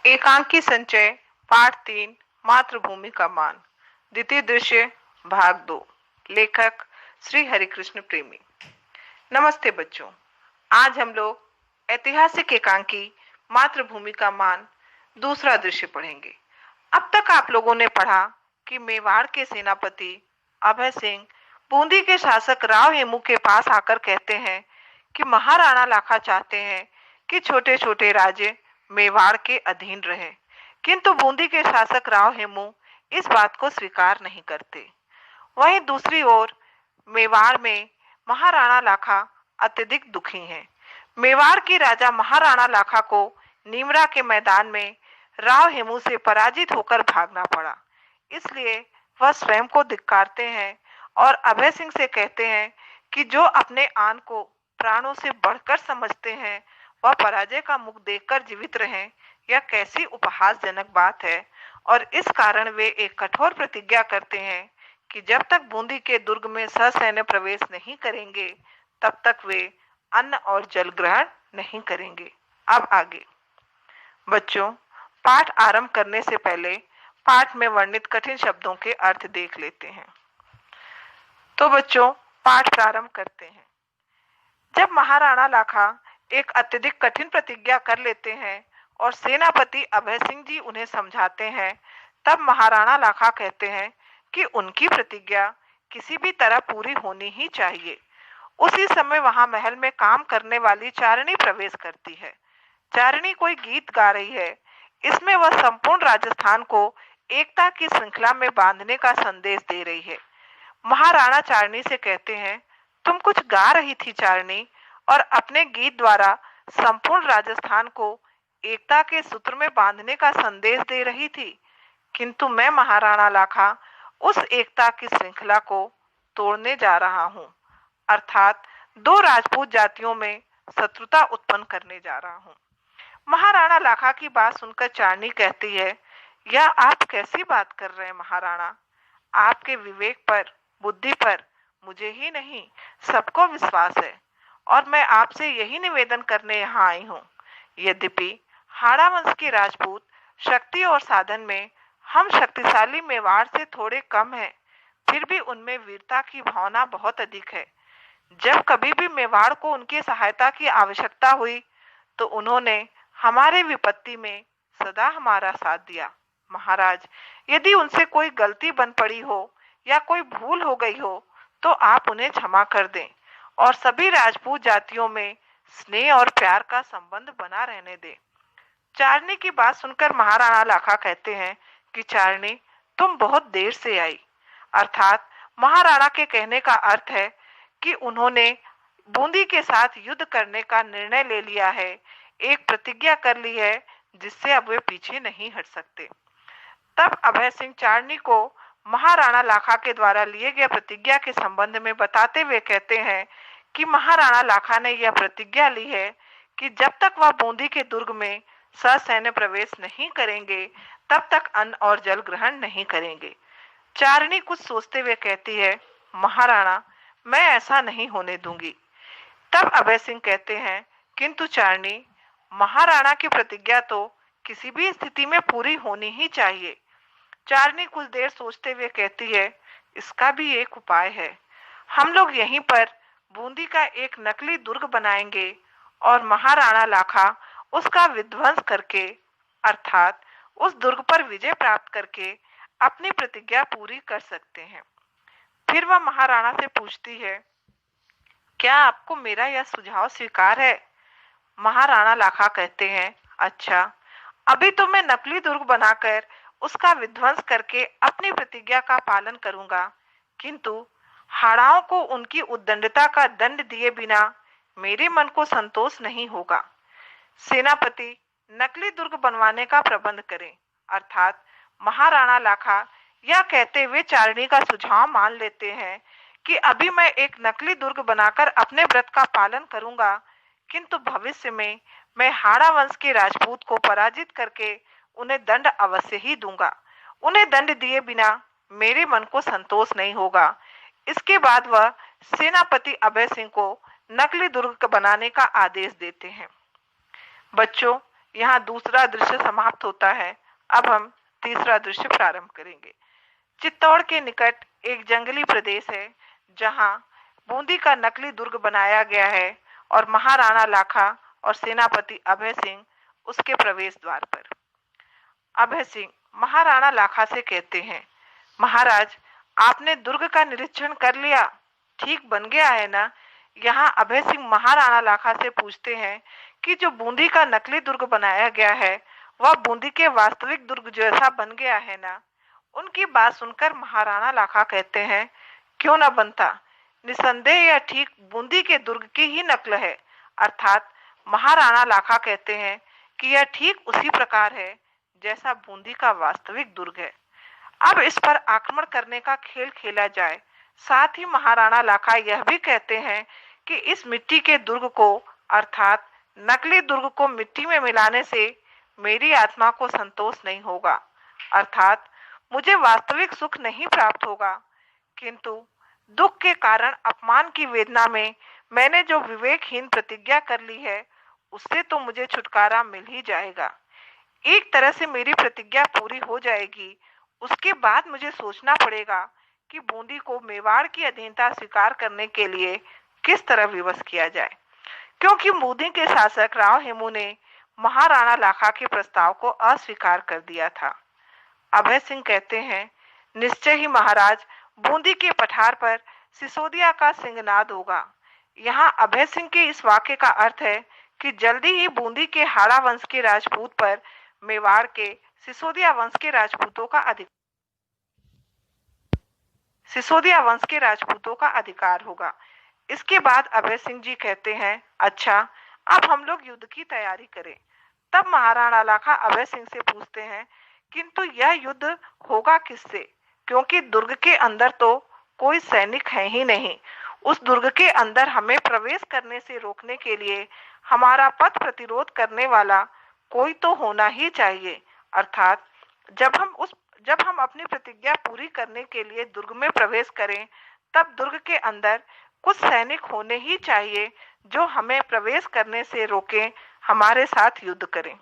एकांकी संचय पाठ 3 मातृभूमि का मान द्वितीय दृश्य भाग 2 लेखक श्री हरिकृष्ण प्रेमी। नमस्ते बच्चों, आज हम लोग ऐतिहासिक एकांकी मातृभूमि का मान दूसरा दृश्य पढ़ेंगे। अब तक आप लोगों ने पढ़ा कि मेवाड़ के सेनापति अभय सिंह बूंदी के शासक राव हेमू के पास आकर कहते हैं कि महाराणा लाखा चाहते हैं कि छोटे छोटे राज्य मेवाड़ के अधीन रहे, किंतु बूंदी के शासक राव हेमू इस बात को स्वीकार नहीं करते। वहीं दूसरी ओर मेवाड़ में महाराणा लाखा अत्यधिक दुखी हैं। मेवाड़ की राजा महाराणा लाखा को नीमरा के मैदान में राव हेमू से पराजित होकर भागना पड़ा, इसलिए वह स्वयं को धिक्कारते हैं और अभय सिंह से कहते हैं कि जो अपने आन को प्राणों से बढ़कर समझते हैं वह पराजय का मुख देखकर जीवित रहें, यह कैसी उपहासजनक बात है। और इस कारण वे एक कठोर प्रतिज्ञा करते हैं कि जब तक बूंदी के दुर्ग में ससैन्य प्रवेश नहीं करेंगे तब तक वे अन्न और जल ग्रहण नहीं करेंगे। अब आगे बच्चों, पाठ आरंभ करने से पहले पाठ में वर्णित कठिन शब्दों के अर्थ देख लेते हैं। तो बच्चों, पाठ प्रारंभ करते हैं। जब महाराणा लाखा एक अत्यधिक कठिन प्रतिज्ञा कर लेते हैं और सेनापति अभय सिंह जी उन्हें समझाते हैं, तब महाराणा लाखा कहते हैं कि उनकी प्रतिज्ञा किसी भी तरह पूरी होनी ही चाहिए। उसी समय वहां महल में काम करने वाली चारणी प्रवेश करती है। चारणी कोई गीत गा रही है। इसमें वह संपूर्ण राजस्थान को एकता की श्रृंखला में बांधने का संदेश दे रही है। महाराणा चारणी से कहते हैं, तुम कुछ गा रही थी चारणी, और अपने गीत द्वारा संपूर्ण राजस्थान को एकता के सूत्र में बांधने का संदेश दे रही थी, किंतु मैं महाराणा लाखा उस एकता की श्रृंखला को तोड़ने जा रहा हूं, अर्थात दो राजपूत जातियों में शत्रुता उत्पन्न करने जा रहा हूं। महाराणा लाखा की बात सुनकर चारणी कहती है, यह आप कैसी बात कर रहे हैं महाराणा? आपके विवेक पर, बुद्धि पर मुझे ही नहीं सबको विश्वास है, और मैं आपसे यही निवेदन करने यहाँ आई हूँ। यद्यपि हाड़ा वंश के राजपूत शक्ति और साधन में हम शक्तिशाली मेवाड़ से थोड़े कम हैं, फिर भी उनमें वीरता की भावना बहुत अधिक है। जब कभी भी मेवाड़ को उनकी सहायता की आवश्यकता हुई तो उन्होंने हमारे विपत्ति में सदा हमारा साथ दिया। महाराज, यदि उनसे कोई गलती बन पड़ी हो या कोई भूल हो गई हो तो आप उन्हें क्षमा कर दें और सभी राजपूत जातियों में स्नेह और प्यार का संबंध बना रहने दें। चारणी की बात सुनकर महाराणा लाखा कहते हैं कि चारणी, तुम बहुत देर से आई। अर्थात महाराणा के कहने का अर्थ है कि उन्होंने बूंदी के साथ युद्ध करने का निर्णय ले लिया है, एक प्रतिज्ञा कर ली है जिससे अब वे पीछे नहीं हट सकते। तब अभय सिंह चारणी को महाराणा लाखा के द्वारा लिए गए प्रतिज्ञा के संबंध में बताते हुए कहते हैं कि महाराणा लाखा ने यह प्रतिज्ञा ली है कि जब तक वह बूंदी के दुर्ग में ससैन्य प्रवेश नहीं करेंगे तब तक अन्न और जल ग्रहण नहीं करेंगे। चारणी कुछ सोचते हुए कहती है, महाराणा, मैं ऐसा नहीं होने दूंगी। तब अभय सिंह कहते हैं, किंतु चारणी, महाराणा की प्रतिज्ञा तो किसी भी स्थिति में पूरी होनी ही चाहिए। चारणी कुछ देर सोचते हुए कहती है, इसका भी एक उपाय है। हम लोग यहीं पर बूंदी का एक नकली दुर्ग बनाएंगे और महाराणा लाखा उसका विध्वंस करके, अर्थात उस दुर्ग पर विजय प्राप्त करके अपनी प्रतिज्ञा पूरी कर सकते हैं। फिर वह महाराणा से पूछती है, क्या आपको मेरा यह सुझाव स्वीकार है? महाराणा लाखा कहते हैं, अच्छा, अभी तो मैं नकली दुर्ग बनाकर उसका विध्वंस करके अपनी प्रतिज्ञा का पालन करूंगा, किंतु हाड़ाओं को उनकी उद्दंडता का दंड दिए बिना मेरे मन को संतोष नहीं होगा। सेनापति नकली दुर्ग बनवाने का प्रबंध करें। अर्थात महाराणा लाखा यह कहते हुए चारणी का सुझाव मान लेते हैं कि अभी मैं एक नकली दुर्ग बनाकर अपने व्रत का पालन करूंगा, किंतु भविष्य में मैं हाड़ा वंश के राजपूत को पराजित करके उन्हें दंड अवश्य ही दूंगा। उन्हें दंड दिए बिना मेरे मन को संतोष नहीं होगा। इसके बाद वह सेनापति अभय सिंह को नकली दुर्ग बनाने का आदेश देते हैं। बच्चों, यहाँ दूसरा दृश्य समाप्त होता है। अब हम तीसरा दृश्य प्रारंभ करेंगे। चित्तौड़ के निकट एक जंगली प्रदेश है जहाँ बूंदी का नकली दुर्ग बनाया गया है और महाराणा लाखा और सेनापति अभय सिंह उसके प्रवेश द्वार पर। अभय सिंह महाराणा लाखा से कहते हैं, महाराज, आपने दुर्ग का निरीक्षण कर लिया, ठीक बन गया है ना? यहाँ अभय सिंह महाराणा लाखा से पूछते हैं कि जो बूंदी का नकली दुर्ग बनाया गया है वह बूंदी के वास्तविक दुर्ग जैसा बन गया है ना? उनकी बात सुनकर महाराणा लाखा कहते हैं, क्यों ना बनता, निसंदेह यह ठीक बूंदी के दुर्ग की ही नकल है। अर्थात महाराणा लाखा कहते हैं कि यह ठीक उसी प्रकार है जैसा बूंदी का वास्तविक दुर्ग है। अब इस पर आक्रमण करने का खेल खेला जाए। साथ ही महाराणा लाखा यह भी कहते हैं कि इस मिट्टी के दुर्ग को अर्थात नकली दुर्ग को मिट्टी में मिलाने से मेरी आत्मा को संतोष नहीं होगा, अर्थात मुझे वास्तविक सुख नहीं प्राप्त होगा, किंतु दुख के कारण अपमान की वेदना में मैंने जो विवेकहीन प्रतिज्ञा कर ली है उससे तो मुझे छुटकारा मिल ही जाएगा। एक तरह से मेरी प्रतिज्ञा पूरी हो जाएगी। उसके बाद मुझे सोचना पड़ेगा कि बूंदी को मेवाड़ की अधीनता स्वीकार करने के लिए किस तरह विवश किया जाए, क्योंकि बूंदी के शासक राव हेमू ने महाराणा लाखा के प्रस्ताव को अस्वीकार कर दिया था। अभय सिंह कहते हैं, निश्चय ही महाराज, बूंदी के पठार पर सिसोदिया का सिंहनाद होगा। यहाँ अभय सिंह के इस वाक्य का अर्थ है कि जल्दी ही बूंदी के हाड़ा वंश के राजपूत पर मेवाड़ के सिसोदिया वंश के राजपूतों का अधिकार होगा। इसके बाद अभय सिंह जी कहते हैं, अच्छा, अब हम लोग युद्ध की तैयारी करें। तब महाराणा लाखा अभय सिंह से पूछते हैं, किंतु यह युद्ध होगा किससे, क्योंकि दुर्ग के अंदर तो कोई सैनिक है ही नहीं। उस दुर्ग के अंदर हमें प्रवेश करने से रोकने के लिए हमारा पथ प्रतिरोध करने वाला कोई तो होना ही चाहिए। अर्थात जब हम अपनी प्रतिज्ञा पूरी करने के लिए दुर्ग में प्रवेश करें तब दुर्ग के अंदर कुछ सैनिक होने ही चाहिए जो हमें प्रवेश करने से रोकें, हमारे साथ युद्ध करें।